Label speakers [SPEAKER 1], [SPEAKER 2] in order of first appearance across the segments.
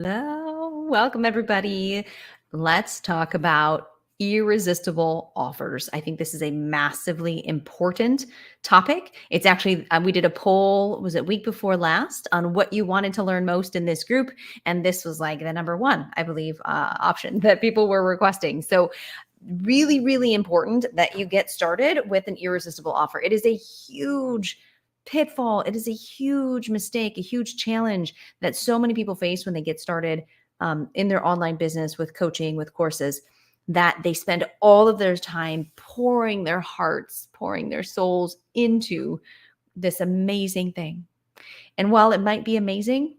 [SPEAKER 1] Hello, welcome everybody. Let's talk about irresistible offers. I think this is a massively important topic. It's actually, we did a poll, was it week before last, on what you wanted to learn most in this group. And this was like the number one, I believe, option that people were requesting. So really, really important that you get started with an irresistible offer. It is a huge pitfall. It is a huge mistake, a huge challenge that so many people face when they get started in their online business with coaching, with courses, that they spend all of their time pouring their hearts, pouring their souls into this amazing thing. And while it might be amazing,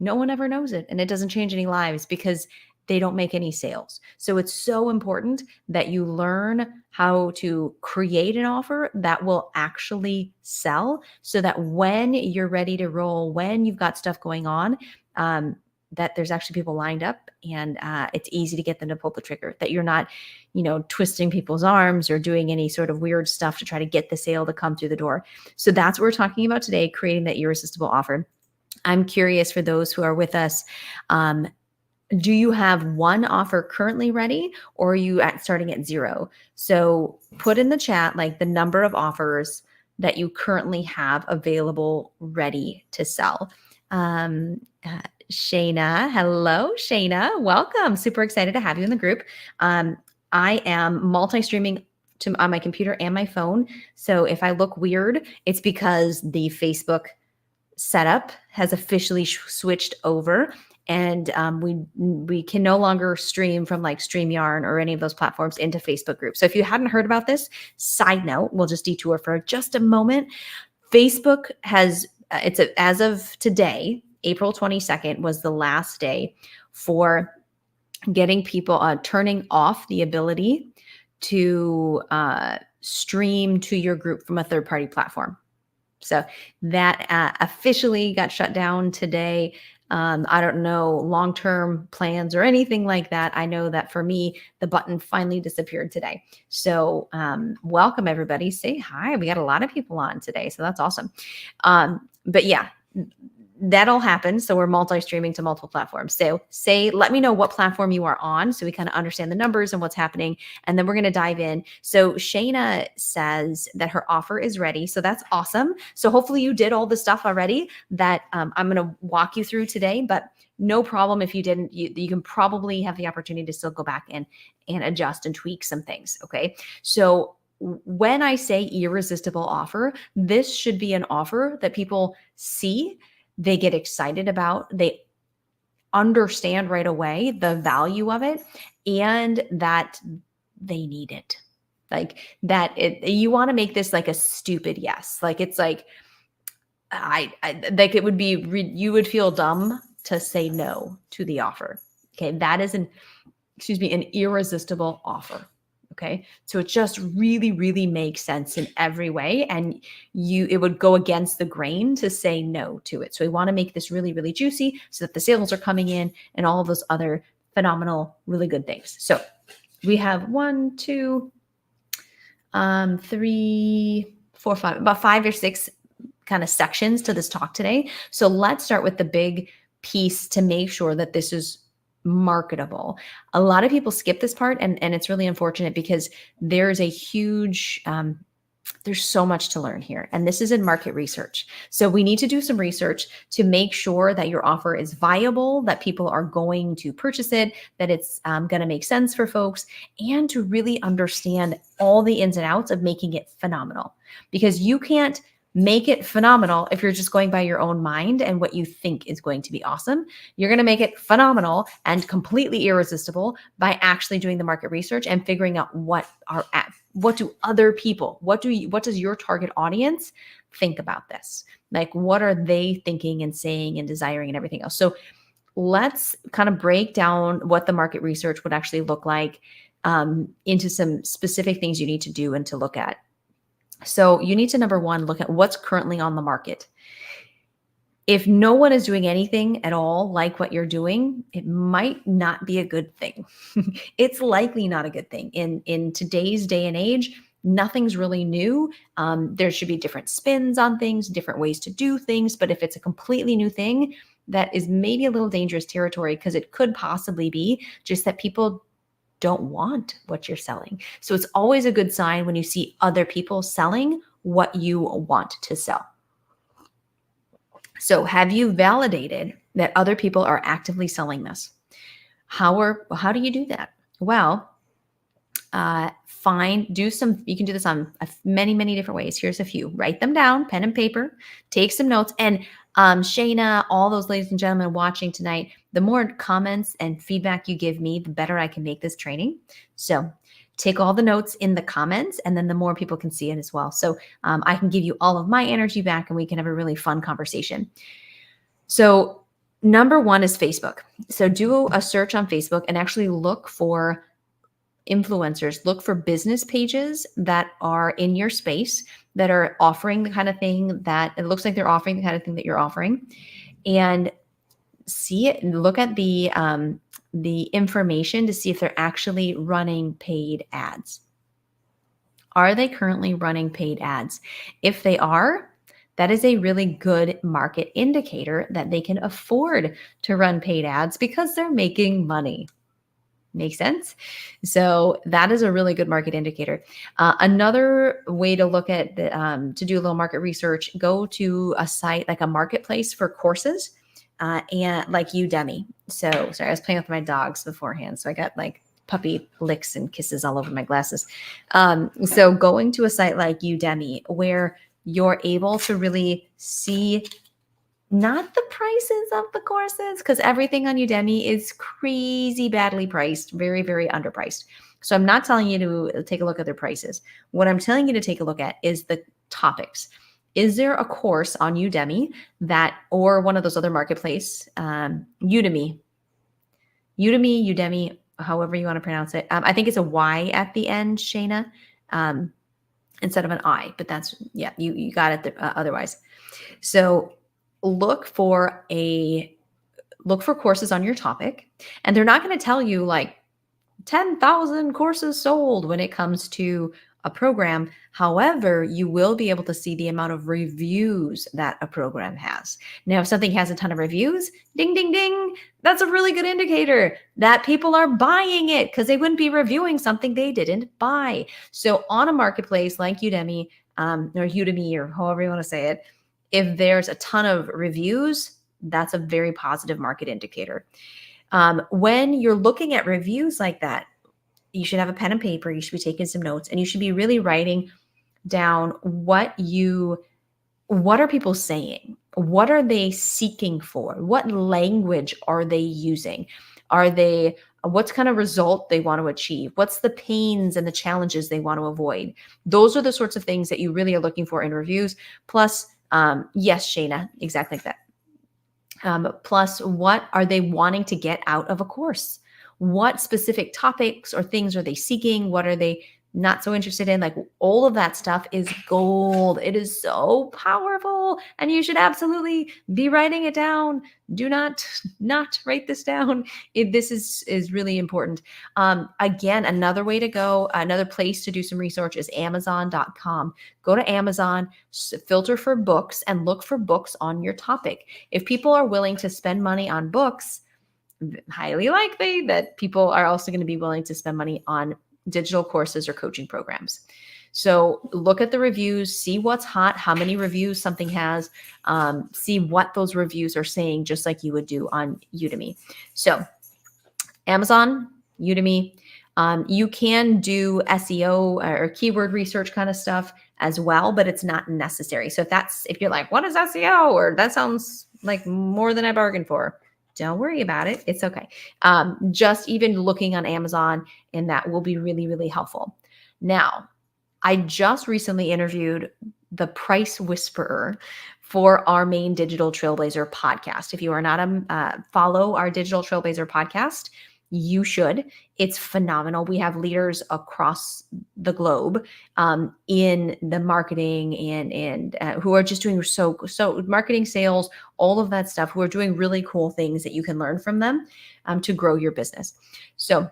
[SPEAKER 1] no one ever knows it, and it doesn't change any lives because they don't make any sales. So it's so important that you learn how to create an offer that will actually sell, so that when you're ready to roll, when you've got stuff going on, that there's actually people lined up, and it's easy to get them to pull the trigger, that you're not, twisting people's arms or doing any sort of weird stuff to try to get the sale to come through the door. So that's what we're talking about today, creating that irresistible offer. I'm curious, for those who are with us, do you have one offer currently ready, or are you starting at zero? So put in the chat like the number of offers that you currently have available ready to sell. Shayna, hello, Shayna, welcome. Super excited to have you in the group. I am multi-streaming on my computer and my phone. So if I look weird, it's because the Facebook setup has officially switched over, and we can no longer stream from like StreamYard or any of those platforms into Facebook groups. So if you hadn't heard about this, side note, we'll just detour for just a moment. Facebook has as of today, April 22nd was the last day for getting people turning off the ability to stream to your group from a third-party platform. So that officially got shut down today. I don't know long-term plans or anything like that. I know that for me, the button finally disappeared today. So welcome everybody. Say hi. We got a lot of people on today, so that's awesome. But yeah, that'll happen. So we're multi-streaming to multiple platforms. So let me know what platform you are on, so we kind of understand the numbers and what's happening. And then we're going to dive in. So Shayna says that her offer is ready. So that's awesome. So hopefully you did all the stuff already that I'm going to walk you through today, but no problem if you didn't. You can probably have the opportunity to still go back and adjust and tweak some things. Okay. So when I say irresistible offer, this should be an offer that people see, they get excited about, they understand right away the value of it, and that they need it. Like that, you want to make this like a stupid yes. Like it's like, I like it would be, you would feel dumb to say no to the offer. Okay. That is an irresistible offer. Okay. So it just really, really makes sense in every way. And it would go against the grain to say no to it. So we want to make this really, really juicy so that the sales are coming in and all of those other phenomenal, really good things. So we have 1, 2, 3, 4, 5, about 5 or 6 kind of sections to this talk today. So let's start with the big piece to make sure that this is marketable. A lot of people skip this part, and it's really unfortunate, because there's a huge, there's so much to learn here. And this is in market research. So we need to do some research to make sure that your offer is viable, that people are going to purchase it, that it's going to make sense for folks, and to really understand all the ins and outs of making it phenomenal. Because you can't make it phenomenal if you're just going by your own mind and what you think is going to be awesome. You're going to make it phenomenal and completely irresistible by actually doing the market research and figuring out what do other people, what does your target audience think about this? Like, what are they thinking and saying and desiring and everything else? So let's kind of break down what the market research would actually look like into some specific things you need to do and to look at. So you need to, number one, look at what's currently on the market. If no one is doing anything at all like what you're doing, it might not be a good thing. It's likely not a good thing. In today's day and age, nothing's really new. There should be different spins on things, different ways to do things. But if it's a completely new thing, that is maybe a little dangerous territory, because it could possibly be just that people don't want what you're selling. So it's always a good sign when you see other people selling what you want to sell. So have you validated that other people are actively selling this? How do you do that? Well, you can do this on many different ways. Here's a few. Write them down, pen and paper, take some notes. And Shayna, all those ladies and gentlemen watching tonight, the more comments and feedback you give me, the better I can make this training. So take all the notes in the comments, and then the more people can see it as well. So I can give you all of my energy back, and we can have a really fun conversation. So number one is Facebook. So do a search on Facebook and actually look for influencers, look for business pages that are in your space, that are offering the kind of thing that it looks like they're offering, the kind of thing that you're offering, and see it and look at the information to see if they're actually running paid ads. Are they currently running paid ads? If they are, that is a really good market indicator that they can afford to run paid ads because they're making money. Make sense? So that is a really good market indicator. Another way to look at to do a little market research, go to a site like a marketplace for courses, and like Udemy. So sorry, I was playing with my dogs beforehand, so I got like puppy licks and kisses all over my glasses. So going to a site like Udemy, where you're able to really see not the prices of the courses, because everything on Udemy is crazy badly priced, very underpriced. So I'm not telling you to take a look at their prices. What I'm telling you to take a look at is the topics. Is there a course on Udemy or one of those other marketplace, Udemy, however you want to pronounce it. I think it's a Y at the end, Shayna, instead of an I, but that's, yeah, you got it otherwise. So look for courses on your topic, and they're not going to tell you like 10,000 courses sold when it comes to a program. However, you will be able to see the amount of reviews that a program has. Now, if something has a ton of reviews, ding, ding, ding, that's a really good indicator that people are buying it, because they wouldn't be reviewing something they didn't buy. So on a marketplace like Udemy, or however you want to say it, if there's a ton of reviews, that's a very positive market indicator. When you're looking at reviews like that, you should have a pen and paper. You should be taking some notes, and you should be really writing down what are people saying? What are they seeking for? What language are they using? What's kind of result they want to achieve? What's the pains and the challenges they want to avoid? Those are the sorts of things that you really are looking for in reviews. Plus, yes, Shayna, exactly like that. Plus, what are they wanting to get out of a course? What specific topics or things are they seeking? What are they not so interested in? Like, all of that stuff is gold. It is so powerful, and you should absolutely be writing it down. Do not write this down. This is really important. Again, another place to do some research is Amazon.com. Go to Amazon, filter for books, and look for books on your topic. If people are willing to spend money on books, highly likely that people are also going to be willing to spend money on digital courses or coaching programs. So look at the reviews, see what's hot, how many reviews something has, see what those reviews are saying, just like you would do on Udemy. So Amazon, Udemy, you can do SEO or keyword research kind of stuff as well, but it's not necessary. So if you're like, what is SEO? Or that sounds like more than I bargained for, don't worry about it. It's okay. Just even looking on Amazon, and that will be really helpful. Now, I just recently interviewed the price whisperer for our main Digital Trailblazer podcast. If you are not follow our Digital Trailblazer podcast, you should. It's phenomenal. We have leaders across the globe in the marketing and who are just doing so marketing, sales, all of that stuff, who are doing really cool things that you can learn from them to grow your business. So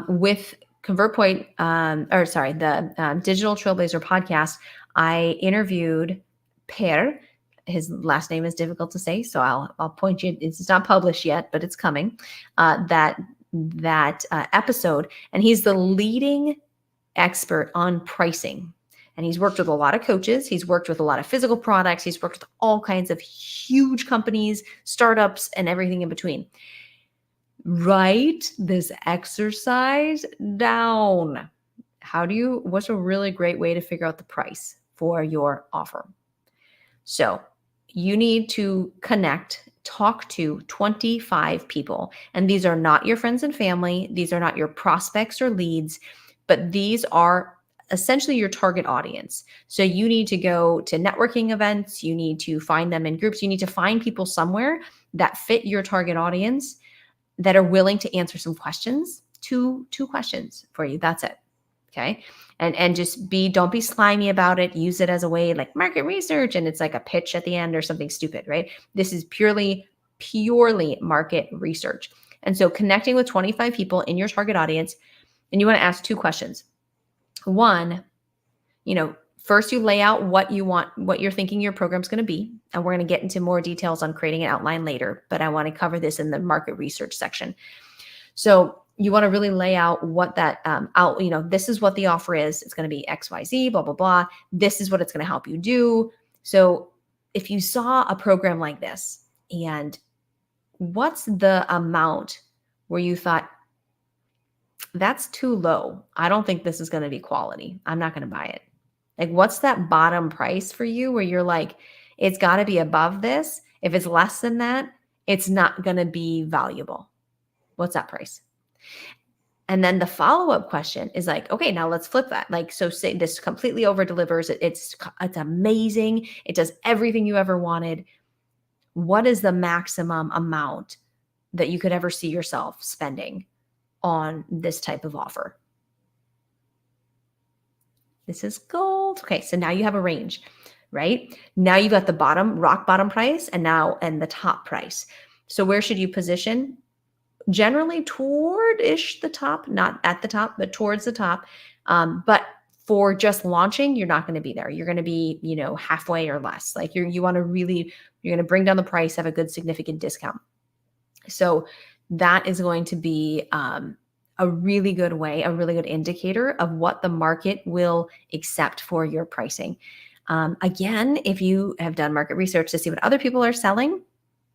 [SPEAKER 1] with ConvertPoint, the Digital Trailblazer podcast, I interviewed Per, his last name is difficult to say, so I'll point you. It's not published yet, but it's coming. That episode, and he's the leading expert on pricing. And he's worked with a lot of coaches. He's worked with a lot of physical products. He's worked with all kinds of huge companies, startups, and everything in between. Write this exercise down. What's a really great way to figure out the price for your offer? So you need to talk to 25 people. And these are not your friends and family. These are not your prospects or leads, but these are essentially your target audience. So you need to go to networking events. You need to find them in groups. You need to find people somewhere that fit your target audience that are willing to answer some questions, two questions for you. That's it. Okay. And just don't be slimy about it. Use it as a way like market research. And it's like a pitch at the end or something stupid, right? This is purely market research. And so connecting with 25 people in your target audience, and you want to ask two questions. One, first you lay out what you want, what you're thinking your program's going to be. And we're going to get into more details on creating an outline later, but I want to cover this in the market research section. So you want to really lay out what that this is what the offer is. It's going to be X, Y, Z, blah, blah, blah. This is what it's going to help you do. So if you saw a program like this, and what's the amount where you thought, that's too low. I don't think this is going to be quality. I'm not going to buy it. Like, what's that bottom price for you where you're like, it's got to be above this. If it's less than that, it's not going to be valuable. What's that price? And then the follow-up question is like, okay, now let's flip that. Like, so say this completely over delivers. It's amazing. It does everything you ever wanted. What is the maximum amount that you could ever see yourself spending on this type of offer? This is gold. Okay, so now you have a range, right? Now you got the rock bottom price and the top price. So where should you position? Generally toward-ish the top, not at the top, but towards the top. But for just launching, you're not going to be there. You're going to be, halfway or less. Like you're going to bring down the price, have a good significant discount. So that is going to be a really good way, a really good indicator of what the market will accept for your pricing. Again, if you have done market research to see what other people are selling,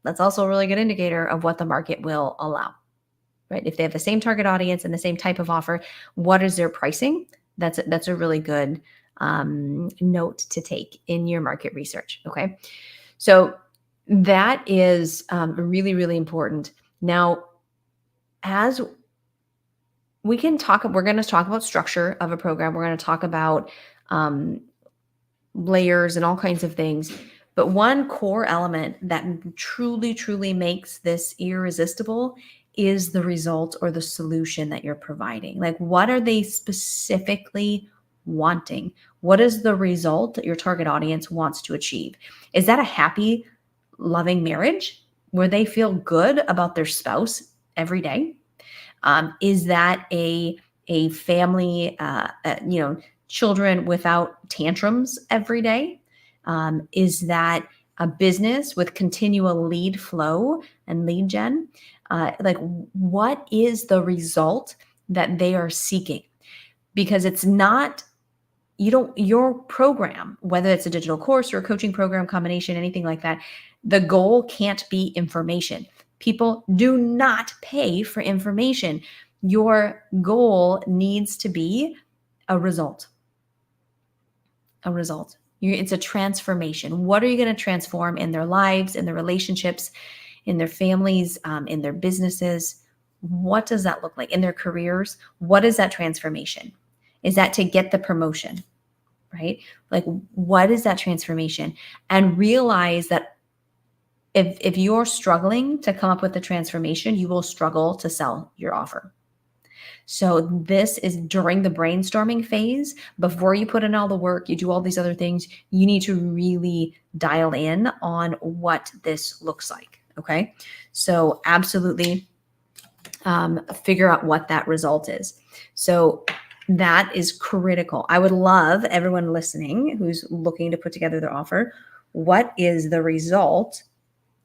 [SPEAKER 1] that's also a really good indicator of what the market will allow, right? If they have the same target audience and the same type of offer, what is their pricing? That's a really good note to take in your market research, okay? So that is really, really important. Now, as we're going to talk about structure of a program. We're going to talk about layers and all kinds of things. But one core element that truly, truly makes this irresistible is the result or the solution that you're providing. Like, what are they specifically wanting? What is the result that your target audience wants to achieve? Is that a happy, loving marriage where they feel good about their spouse every day? Is that a family, children without tantrums every day? Is that a business with continual lead flow and lead gen? What is the result that they are seeking? Because it's not, your program, whether it's a digital course or a coaching program combination, anything like that, the goal can't be information. People do not pay for information. Your goal needs to be a result. A result. It's a transformation. What are you going to transform in their lives, in their relationships, in their families, in their businesses? What does that look like? In their careers? What is that transformation? Is that to get the promotion, right? Like, what is that transformation? And realize that if you're struggling to come up with the transformation, you will struggle to sell your offer. So this is during the brainstorming phase. Before you put in all the work, you do all these other things, you need to really dial in on what this looks like. Okay. So absolutely figure out what that result is. So that is critical. I would love everyone listening who's looking to put together their offer. what is the result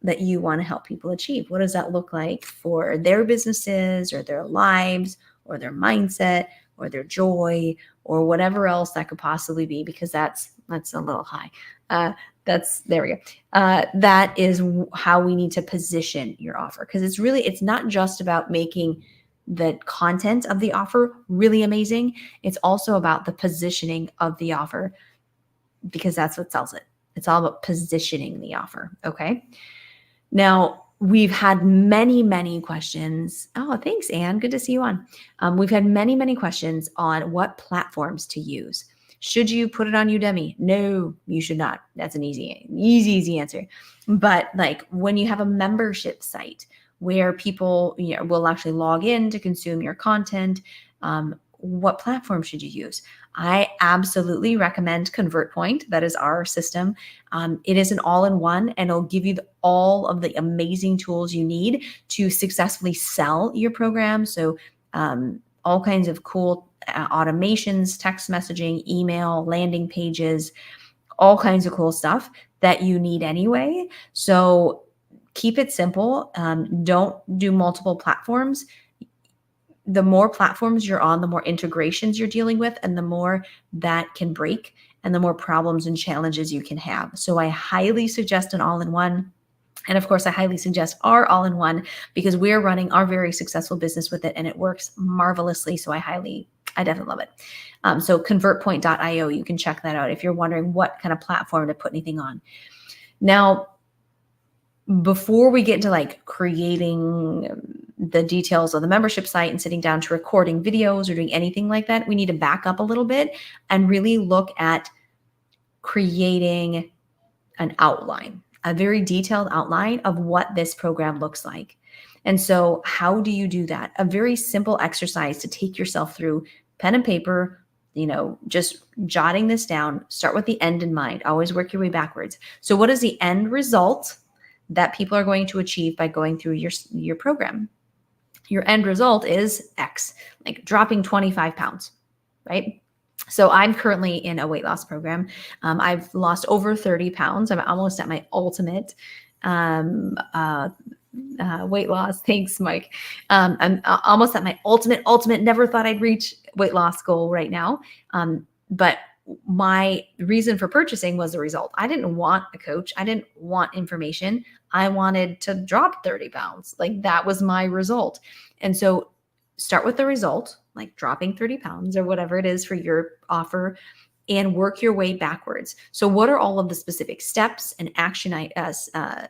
[SPEAKER 1] that you want to help people achieve? What does that look like for their businesses or their lives or their mindset or their joy or whatever else that could possibly be? Because that's a little high. There we go. That is how we need to position your offer, because it's not just about making the content of the offer really amazing. It's also about the positioning of the offer, because that's what sells it. It's all about positioning the offer. Okay. Now, we've had many, many questions. Oh, thanks, Anne. Good to see you on. We've had many, many questions on what platforms to use. Should you put it on Udemy? No, you should not. That's an easy answer. But like when you have a membership site where people will actually log in to consume your content, what platform should you use? I absolutely recommend ConvertPoint. That is our system. It is an all-in-one, and it'll give you all of the amazing tools you need to successfully sell your program. So all kinds of cool automations, text messaging, email, landing pages, all kinds of cool stuff that you need anyway. So keep it simple. Don't do multiple platforms. The more platforms you're on, the more integrations you're dealing with, and the more that can break, and the more problems and challenges you can have. So I highly suggest an all-in-one. And of course, I highly suggest our all-in-one, because we're running our very successful business with it and it works marvelously. So I definitely love it. So convertpoint.io, you can check that out if you're wondering what kind of platform to put anything on. Now, before we get into like creating the details of the membership site and sitting down to recording videos or doing anything like that, we need to back up a little bit and really look at creating an outline, a very detailed outline of what this program looks like. And so how do you do that? A very simple exercise to take yourself through: pen and paper, just jotting this down. Start with the end in mind. Always work your way backwards. So what is the end result that people are going to achieve by going through your program? Your end result is X, like dropping 25 pounds, right? So I'm currently in a weight loss program. I've lost over 30 pounds. I'm almost at my ultimate weight loss. Thanks, Mike. I'm almost at my ultimate, never thought I'd reach weight loss goal right now. But my reason for purchasing was the result. I didn't want a coach. I didn't want information. I wanted to drop 30 pounds. Like that was my result. And so start with the result, like dropping 30 pounds or whatever it is for your offer, and work your way backwards. So what are all of the specific steps and action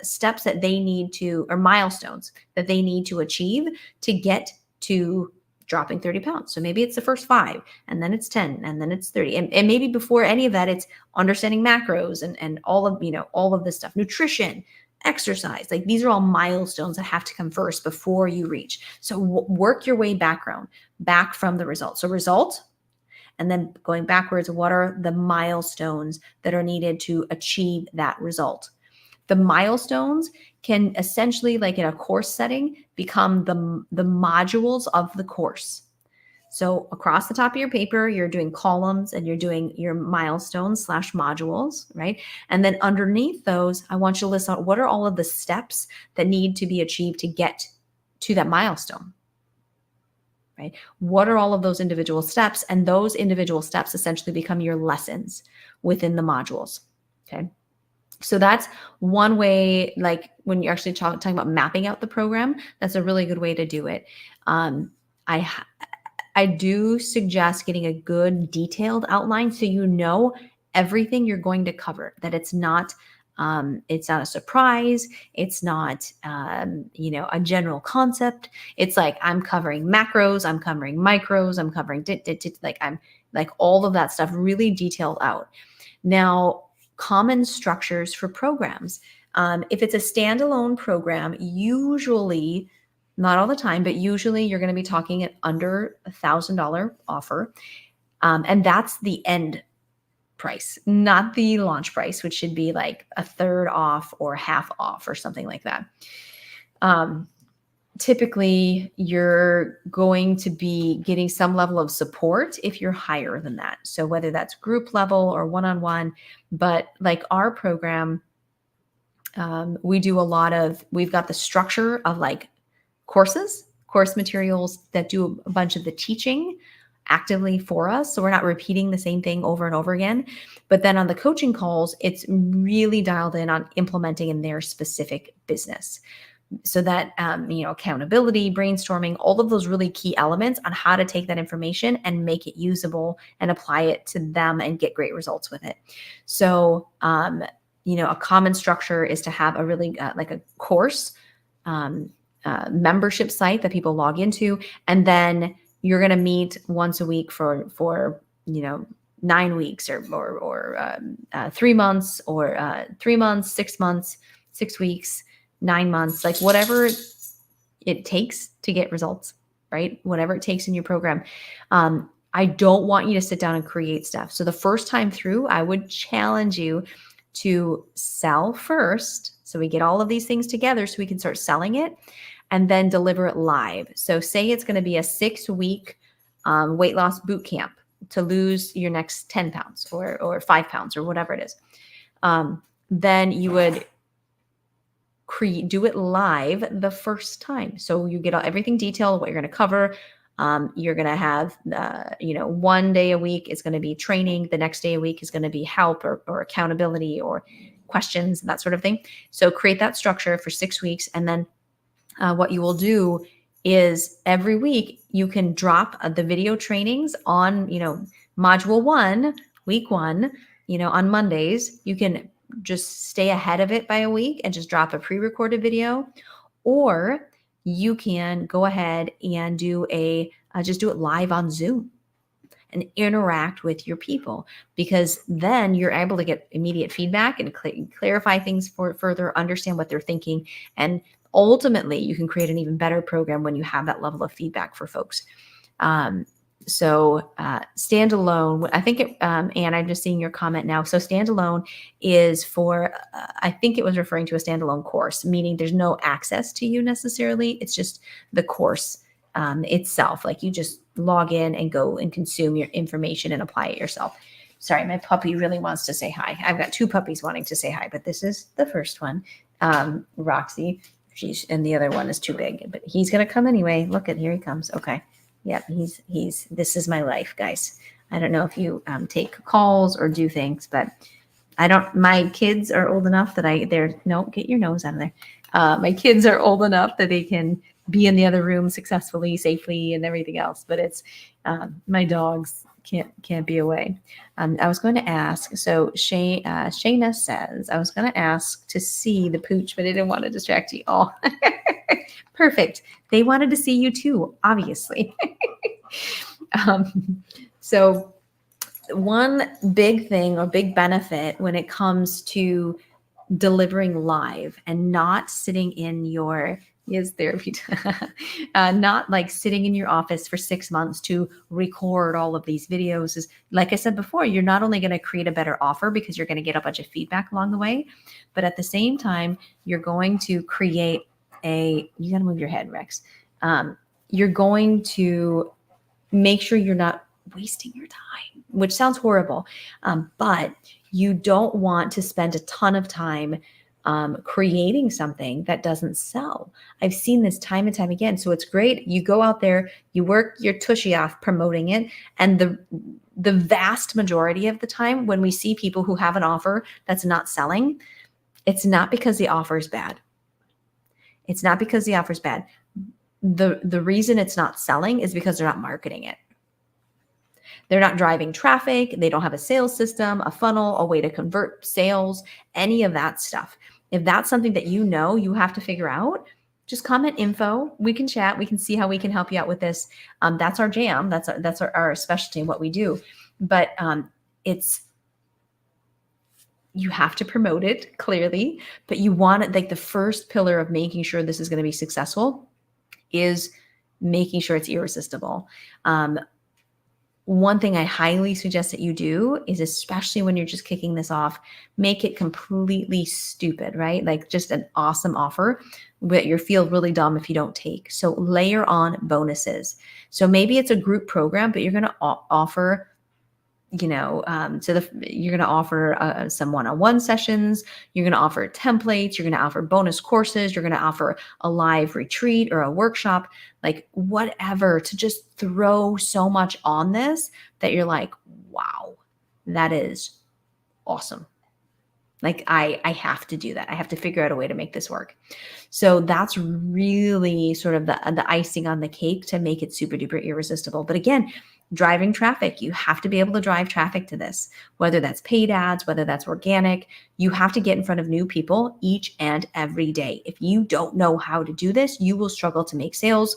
[SPEAKER 1] steps that they need to, or milestones that they need to achieve to get to dropping 30 pounds? So maybe it's the first 5, and then it's 10, and then it's 30. And maybe before any of that, it's understanding macros and all of this stuff, nutrition, exercise. Like these are all milestones that have to come first before you reach. So work your way back from the result. So result, and then going backwards, what are the milestones that are needed to achieve that result? The milestones can essentially, like in a course setting, become the modules of the course. So across the top of your paper, you're doing columns and you're doing your milestones / modules, right? And then underneath those, I want you to list out what are all of the steps that need to be achieved to get to that milestone, right? What are all of those individual steps? And those individual steps essentially become your lessons within the modules, okay? So that's one way, like when you're actually talking about mapping out the program, that's a really good way to do it. I do suggest getting a good detailed outline so you know everything you're going to cover, that it's not a surprise. It's not, a general concept. It's like I'm covering macros, I'm covering micros, I'm covering like all of that stuff really detailed out. Now, common structures for programs. If it's a standalone program, usually, not all the time, but usually you're going to be talking at under $1,000 offer. And that's the end price, not the launch price, which should be like a third off or half off or something like that. typically you're going to be getting some level of support if you're higher than that. So whether that's group level or one-on-one, but like our program, we do a lot of, we've got the structure of like course materials that do a bunch of the teaching actively for us. So we're not repeating the same thing over and over again. But then on the coaching calls, it's really dialed in on implementing in their specific business. So that, accountability, brainstorming, all of those really key elements on how to take that information and make it usable and apply it to them and get great results with it. So, a common structure is to have a really like a course membership site that people log into, and then you're going to meet once a week for 9 weeks or 3 months or 3 months, 6 months, 6 weeks, 9 months, like whatever it takes to get results, right? Whatever it takes in your program. I don't want you to sit down and create stuff. So the first time through, I would challenge you to sell first. So we get all of these things together so we can start selling it and then deliver it live. So say it's going to be a 6-week weight loss boot camp to lose your next 10 pounds or 5 pounds or whatever it is. Then you would do it live the first time. So you get everything detailed, what you're going to cover. You're going to have, 1 day a week is going to be training. The next day a week is going to be help or accountability or questions and that sort of thing. So create that structure for 6 weeks. And then what you will do is every week you can drop the video trainings on, module 1, week 1, on Mondays. You can just stay ahead of it by a week and just drop a pre-recorded video, or you can go ahead and do just do it live on Zoom and interact with your people, because then you're able to get immediate feedback and clarify things further, understand what they're thinking. And ultimately you can create an even better program when you have that level of feedback for folks. So standalone, I think, Anne, I'm just seeing your comment now. So standalone is for, I think it was referring to a standalone course, meaning there's no access to you necessarily. It's just the course itself. Like you just log in and go and consume your information and apply it yourself. Sorry, my puppy really wants to say hi. I've got 2 puppies wanting to say hi, but this is the first one, Roxy. And the other one is too big, but he's going to come anyway. Look here he comes. Okay. Yep. This is my life, guys. I don't know if you take calls or do things, but my kids are old enough that get your nose out of there. My kids are old enough that they can be in the other room successfully, safely, and everything else. But it's my dogs can't be away. I was going to ask. So Shayna says I was going to ask to see the pooch, but I didn't want to distract you all. Perfect. They wanted to see you too, obviously. So one big thing or big benefit when it comes to delivering live and not sitting in your therapy, not like sitting in your office for 6 months to record all of these videos is, like I said before, you're not only going to create a better offer because you're going to get a bunch of feedback along the way, but at the same time, you're going to create you got to move your head, Rex. You're going to make sure you're not wasting your time, which sounds horrible. But you don't want to spend a ton of time creating something that doesn't sell. I've seen this time and time again. So it's great. You go out there, you work your tushy off promoting it. And the vast majority of the time when we see people who have an offer that's not selling, it's not because the offer is bad. It's not because the offer is bad. The reason it's not selling is because they're not marketing it. They're not driving traffic. They don't have a sales system, a funnel, a way to convert sales, any of that stuff. If that's something that you have to figure out, just comment info. We can chat. We can see how we can help you out with this. That's our jam. That's our specialty and what we do. But you have to promote it clearly, but you want it, like the first pillar of making sure this is going to be successful is making sure it's irresistible. one thing I highly suggest that you do is, especially when you're just kicking this off, make it completely stupid, right? Like just an awesome offer, but you feel really dumb if you don't take. So layer on bonuses. So maybe it's a group program, but you're going to offer, you're going to offer some one-on-one sessions. You're going to offer templates. You're going to offer bonus courses. You're going to offer a live retreat or a workshop, like whatever, to just throw so much on this that you're like, wow, that is awesome. Like I have to do that. I have to figure out a way to make this work. So that's really sort of the icing on the cake to make it super duper irresistible. But again, driving traffic, you have to be able to drive traffic to this, whether that's paid ads, whether that's organic. You have to get in front of new people each and every day. If you don't know how to do this, you will struggle to make sales.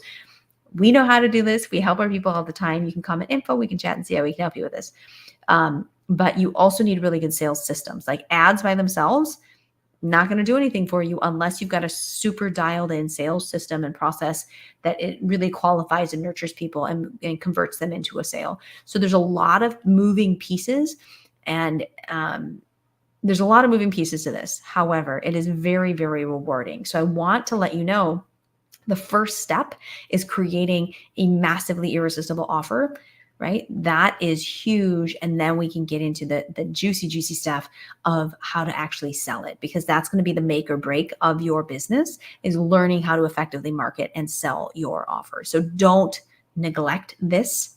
[SPEAKER 1] We know how to do this. We help our people all the time. You can comment info, we can chat and see how we can help you with this. But you also need really good sales systems. Like ads by themselves, not going to do anything for you unless you've got a super dialed in sales system and process that it really qualifies and nurtures people and converts them into a sale. So there's a lot of moving pieces, and there's a lot of moving pieces to this. However, it is very, very rewarding. So I want to let you know the first step is creating a massively irresistible offer, right? That is huge. And then we can get into the juicy, juicy stuff of how to actually sell it, because that's going to be the make or break of your business, is learning how to effectively market and sell your offer. So don't neglect this.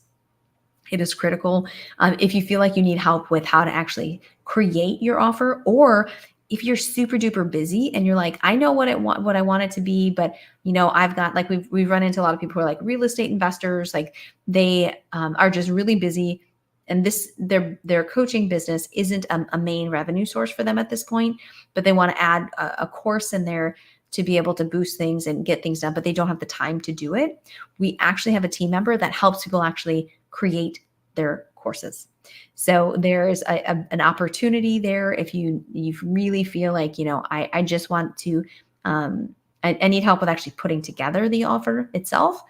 [SPEAKER 1] It is critical. If you feel like you need help with how to actually create your offer, or if you're super duper busy and you're like, I know what I want it to be, but I've got, like, we've run into a lot of people who are like real estate investors, like they are just really busy, and their coaching business isn't a main revenue source for them at this point, but they want to add a course in there to be able to boost things and get things done, but they don't have the time to do it. We actually have a team member that helps people actually create their courses. So there's an opportunity there. If you really feel like, I just want to, I need help with actually putting together the offer itself,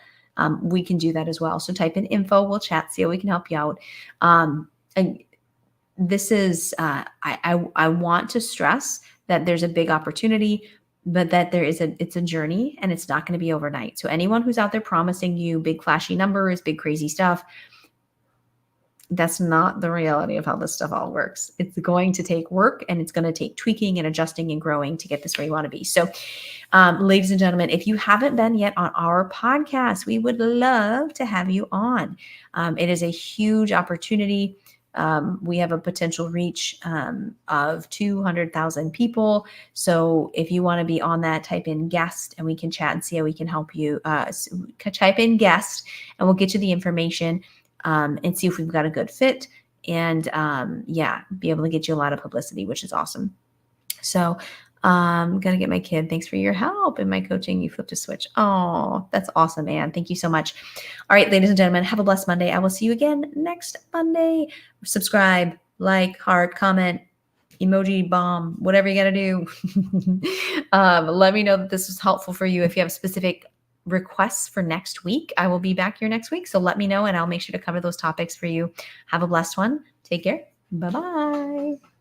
[SPEAKER 1] we can do that as well. So type in info, we'll chat, see how we can help you out. And this is, I want to stress that there's a big opportunity, but that it's a journey, and it's not going to be overnight. So anyone who's out there promising you big flashy numbers, big crazy stuff, that's not the reality of how this stuff all works. It's going to take work, and it's going to take tweaking and adjusting and growing to get this where you want to be. So, ladies and gentlemen, if you haven't been yet on our podcast, we would love to have you on. It is a huge opportunity. We have a potential reach of 200,000 people. So if you want to be on that, type in guest and we can chat and see how we can help you. Type in guest and we'll get you the information and see if we've got a good fit, and be able to get you a lot of publicity, which is awesome. So I'm going to get my kid. Thanks for your help in my coaching. You flipped a switch. Oh, that's awesome, Anne. Thank you so much. All right, ladies and gentlemen, have a blessed Monday. I will see you again next Monday. Subscribe, like, heart, comment, emoji bomb, whatever you got to do. Let me know that this was helpful for you. If you have specific requests for next week, I will be back here next week. So let me know and I'll make sure to cover those topics for you. Have a blessed one. Take care. Bye-bye.